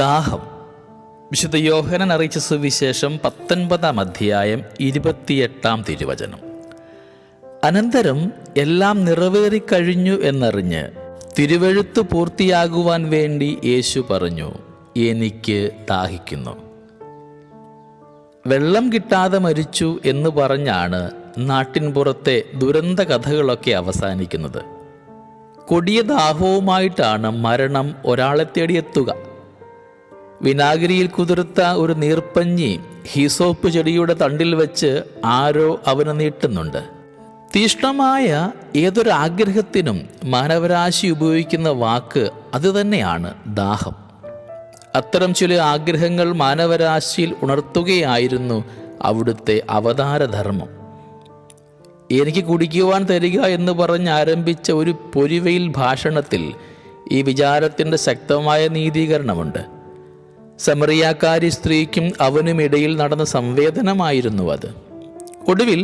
ദാഹം. വിശുദ്ധ യോഹന്നാൻ അറിയിച്ച സുവിശേഷം 19-ാം അധ്യായം 28-ാം തിരുവചനം. അനന്തരം എല്ലാം നിറവേറിക്കഴിഞ്ഞു എന്നറിഞ്ഞ് തിരുവെഴുത്ത് പൂർത്തിയാകുവാൻ വേണ്ടി യേശു പറഞ്ഞു, എനിക്ക് ദാഹിക്കുന്നു. വെള്ളം കിട്ടാതെ മരിച്ചു എന്ന് പറഞ്ഞാണ് നാട്ടിൻപുറത്തെ ദുരന്ത കഥകളൊക്കെ അവസാനിക്കുന്നത്. കൊടിയ ദാഹവുമായിട്ടാണ് മരണം ഒരാളെ തേടിയെത്തുക. വിനാഗിരിയിൽ കുതിർത്ത ഒരു നീർപ്പഞ്ഞി ഹിസോപ്പ് ചെടിയുടെ തണ്ടിൽ വെച്ച് ആരോ അവന് നീട്ടുന്നുണ്ട്. തീഷ്ണമായ ഏതൊരു ആഗ്രഹത്തിനും മാനവരാശി ഉപയോഗിക്കുന്ന വാക്ക് അതുതന്നെയാണ് ദാഹം. അത്തരം ചില ആഗ്രഹങ്ങൾ മാനവരാശിയിൽ ഉണർത്തുകയായിരുന്നു അവിടുത്തെ അവതാരധർമ്മം. എനിക്ക് കുടിക്കുവാൻ തരിക എന്ന് പറഞ്ഞ് ആരംഭിച്ച ഒരു പൊരിവെയിൽ ഭാഷണത്തിൽ ഈ വിചാരത്തിൻ്റെ ശക്തമായ നീതീകരണമുണ്ട്. സമറിയാക്കാരി സ്ത്രീക്കും അവനുമിടയിൽ നടന്ന സംവേദനമായിരുന്നു അത്. ഒടുവിൽ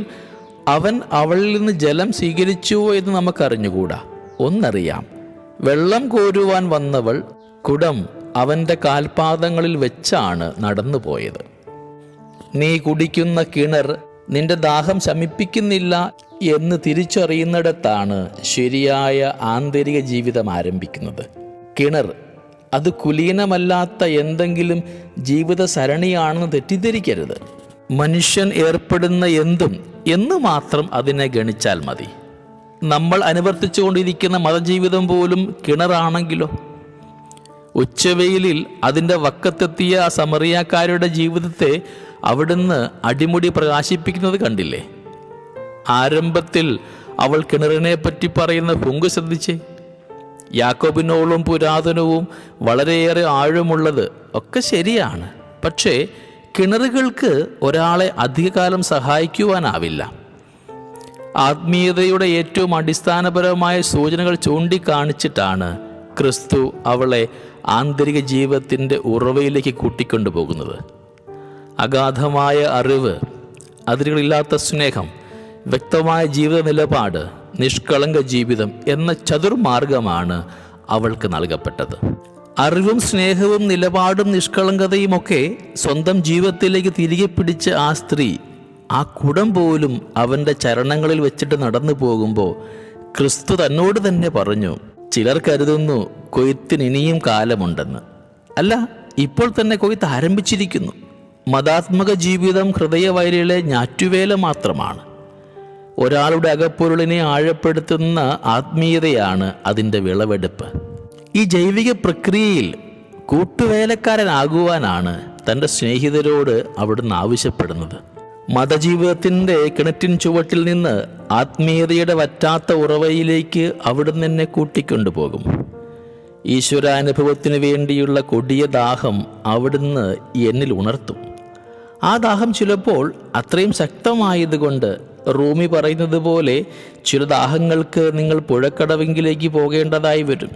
അവൻ അവളിൽ നിന്ന് ജലം സ്വീകരിച്ചുവോ എന്ന് നമുക്കറിഞ്ഞുകൂടാ. ഒന്നറിയാം, വെള്ളം കോരുവാൻ വന്നവൾ കുടം അവൻ്റെ കാൽപാദങ്ങളിൽ വെച്ചാണ് നടന്നുപോയത്. നീ കുടിക്കുന്ന കിണർ നിന്റെ ദാഹം ശമിപ്പിക്കുന്നില്ല എന്ന് തിരിച്ചറിയുന്നിടത്താണ് ശരിയായ ആന്തരിക ജീവിതം ആരംഭിക്കുന്നത്. കിണർ അത് കുലീനമല്ലാത്ത എന്തെങ്കിലും ജീവിത സരണിയാണെന്ന് തെറ്റിദ്ധരിക്കരുത്. മനുഷ്യൻ ഏർപ്പെടുന്ന എന്തും എന്ന് മാത്രം അതിനെ ഗണിച്ചാൽ മതി. നമ്മൾ അനുവർത്തിച്ചുകൊണ്ടിരിക്കുന്ന മതജീവിതം പോലും കിണറാണെങ്കിലോ? ഉച്ചവെയിലിൽ അതിൻ്റെ വക്കത്തെത്തിയ ആ സമറിയാക്കാരുടെ ജീവിതത്തെ അവിടുന്ന് അടിമുടി പ്രകാശിപ്പിക്കുന്നത് കണ്ടില്ലേ? ആരംഭത്തിൽ അവൾ കിണറിനെ പറ്റി പറയുന്ന പൊങ്ക് ശ്രദ്ധിച്ചേ. യാക്കോബിനോളം പുരാതനവും വളരെയേറെ ആഴമുള്ളത് ഒക്കെ ശരിയാണ്. പക്ഷേ കിണറുകൾക്ക് ഒരാളെ അധികകാലം സഹായിക്കുവാനാവില്ല. ആത്മീയതയുടെ ഏറ്റവും അടിസ്ഥാനപരമായ സൂചനകൾ ചൂണ്ടിക്കാണിച്ചിട്ടാണ് ക്രിസ്തു അവളെ ആന്തരിക ജീവിതത്തിൻ്റെ ഉറവയിലേക്ക് കൂട്ടിക്കൊണ്ടുപോകുന്നത്. അഗാധമായ അറിവ്, അതിരുകളില്ലാത്ത സ്നേഹം, വ്യക്തമായ ജീവിത നിലപാട്, നിഷ്കളങ്ക ജീവിതം എന്ന ചതുർമാർഗമാണ് അവൾക്ക് നൽകപ്പെട്ടത്. അറിവും സ്നേഹവും നിലപാടും നിഷ്കളങ്കതയുമൊക്കെ സ്വന്തം ജീവിതത്തിലേക്ക് തിരികെ പിടിച്ച ആ സ്ത്രീ ആ കുടം പോലും അവൻ്റെ ചരണങ്ങളിൽ വെച്ചിട്ട് നടന്നു പോകുമ്പോൾ ക്രിസ്തു തന്നോട് തന്നെ പറഞ്ഞു, ചിലർ കരുതുന്നു കൊയ്ത്തിന് ഇനിയും കാലമുണ്ടെന്ന്. അല്ല, ഇപ്പോൾ തന്നെ കൊയ്ത്ത് ആരംഭിച്ചിരിക്കുന്നു. മതാത്മക ജീവിതം ഹൃദയവൈരികളെ ഞാറ്റുവേല മാത്രമാണ്. ഒരാളുടെ അകപ്പൊരുളിനെ ആഴപ്പെടുത്തുന്ന ആത്മീയതയാണ് അതിൻ്റെ വിളവെടുപ്പ്. ഈ ജൈവിക പ്രക്രിയയിൽ കൂട്ടുവേലക്കാരനാകുവാനാണ് തൻ്റെ സ്നേഹിതരോട് അവിടുന്ന് ആവശ്യപ്പെടുന്നത്. മതജീവിതത്തിൻ്റെ കിണറ്റിൻ ചുവട്ടിൽ നിന്ന് ആത്മീയതയുടെ വറ്റാത്ത ഉറവയിലേക്ക് അവിടുന്ന് എന്നെ കൂട്ടിക്കൊണ്ടുപോകും. ഈശ്വരാനുഭവത്തിന് വേണ്ടിയുള്ള കൊടിയ ദാഹം അവിടുന്ന് എന്നിൽ ഉണർത്തും. ആ ദാഹം ചിലപ്പോൾ അത്രയും ശക്തമായതുകൊണ്ട് റൂമി പറയുന്നത് പോലെ ചില ദാഹങ്ങൾക്ക് നിങ്ങൾ പുഴക്കടവെങ്കിലേക്ക് പോകേണ്ടതായി വരും.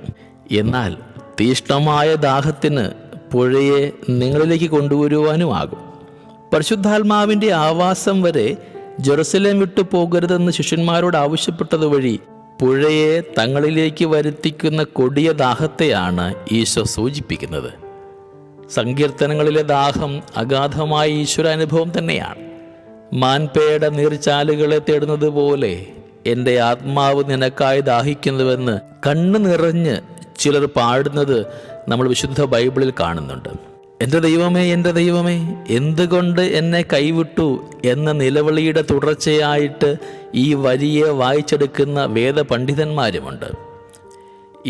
എന്നാൽ തീഷ്ണമായ ദാഹത്തിന് പുഴയെ നിങ്ങളിലേക്ക് കൊണ്ടുവരുവാനുമാകും. പരിശുദ്ധാത്മാവിൻ്റെ ആവാസം വരെ ജെറുസലേം വിട്ടു പോകരുതെന്ന് ശിഷ്യന്മാരോട് ആവശ്യപ്പെട്ടത് വഴി പുഴയെ തങ്ങളിലേക്ക് വരുത്തിക്കുന്ന കൊടിയ ദാഹത്തെയാണ് ഈശോ സൂചിപ്പിക്കുന്നത്. സങ്കീർത്തനങ്ങളിലെ ദാഹം അഗാധമായ ഈശ്വരാനുഭവം തന്നെയാണ്. മാൻപേട നീർച്ചാലുകളെ തേടുന്നത് പോലെ എൻ്റെ ആത്മാവ് നിനക്കായി ദാഹിക്കുന്നുവെന്ന് കണ്ണു നിറഞ്ഞ് ചിലർ പാടുന്നത് നമ്മൾ വിശുദ്ധ ബൈബിളിൽ കാണുന്നുണ്ട്. എൻ്റെ ദൈവമേ, എൻ്റെ ദൈവമേ, എന്തുകൊണ്ട് എന്നെ കൈവിട്ടു എന്ന നിലവിളിയുടെ തുടർച്ചയായിട്ട് ഈ വരിയെ വായിച്ചെടുക്കുന്ന വേദപണ്ഡിതന്മാരുമുണ്ട്.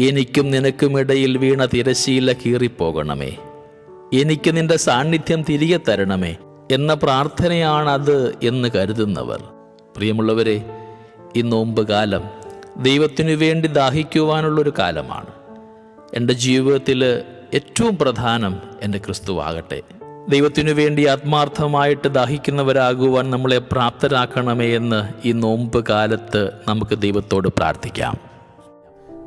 എനിക്കും നിനക്കുമിടയിൽ വീണ തിരശ്ശീല കീറിപ്പോകണമേ, എനിക്ക് നിന്റെ സാന്നിധ്യം തിരികെ തരണമേ എന്ന പ്രാർത്ഥനയാണത് എന്ന് കരുതുന്നവർ. പ്രിയമുള്ളവരെ, ഈ നോമ്പ് കാലം ദൈവത്തിനു വേണ്ടി ദാഹിക്കുവാനുള്ളൊരു കാലമാണ്. എൻ്റെ ജീവിതത്തിൽ ഏറ്റവും പ്രധാനം എൻ്റെ ക്രിസ്തുവാകട്ടെ. ദൈവത്തിനു വേണ്ടി ആത്മാർത്ഥമായിട്ട് ദാഹിക്കുന്നവരാകുവാൻ നമ്മളെ പ്രാപ്തരാക്കണമേ എന്ന് ഈ നോമ്പ് കാലത്ത് നമുക്ക് ദൈവത്തോട് പ്രാർത്ഥിക്കാം.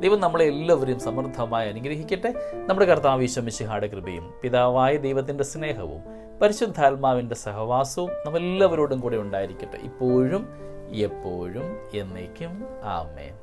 ദൈവം നമ്മളെ എല്ലാവരെയും സമൃദ്ധമായി അനുഗ്രഹിക്കട്ടെ. നമ്മുടെ കർത്താവ് ഈശോ മിശിഹായുടെ കൃപയും പിതാവായ ദൈവത്തിൻ്റെ സ്നേഹവും പരിശുദ്ധാത്മാവിൻ്റെ സഹവാസവും നമ്മളെല്ലാവരോടും കൂടെ ഉണ്ടായിരിക്കട്ടെ, ഇപ്പോഴും എപ്പോഴും എന്നേക്കും. ആമേൻ.